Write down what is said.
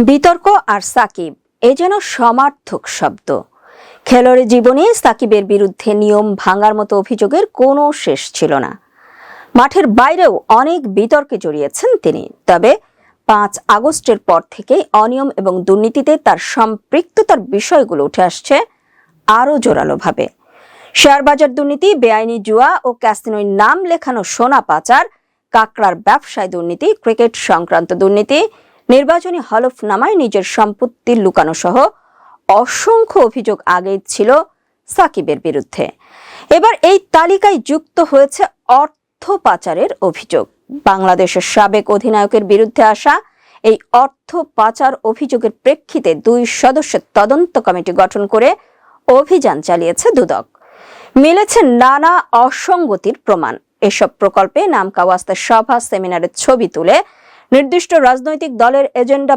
বিতর্ক আর সাকিব এ যেন সমার্থক শব্দ। খেলোয়াড়ী জীবনে সাকিবের বিরুদ্ধে নিয়ম ভাঙার মতো অভিযোগের কোনো শেষ ছিল না। মাঠের বাইরেও অনেক বিতর্কে জড়িয়েছেন তিনি। তবে 5 আগস্টের পর থেকেই অনিয়ম এবং দুর্নীতিতে তার সম্পৃক্ততার বিষয়গুলো উঠে আসছে আরও জোরালোভাবে। শেয়ার বাজার দুর্নীতি, বেআইনি জুয়া ও ক্যাসিনোয় নাম লেখানো সোনা পাচার, কাকড়ার ব্যবসায় দুর্নীতি, ক্রিকেট সংক্রান্ত দুর্নীতি, নির্বাচনী হলফনামায় নিজের সম্পত্তি লুকানো সহ অসংখ্য অভিযোগ আগেই ছিল সাকিবের বিরুদ্ধে। এবার এই তালিকায় যুক্ত হয়েছে অর্থ পাচারের অভিযোগ। বাংলাদেশের সাবেক অধিনায়কের বিরুদ্ধে আসা এই অর্থ পাচার অভিযোগের প্রেক্ষিতে 2 সদস্যের তদন্ত কমিটি গঠন করে অভিযান চালিয়েছে দুদক। মিলেছে নানা অসঙ্গতির প্রমাণ। এসব প্রকল্পে নামকাওয়াস্তে সভা, সেমিনারের ছবি তুলে নির্দিষ্ট রাজনৈতিক দলের এজেন্ডা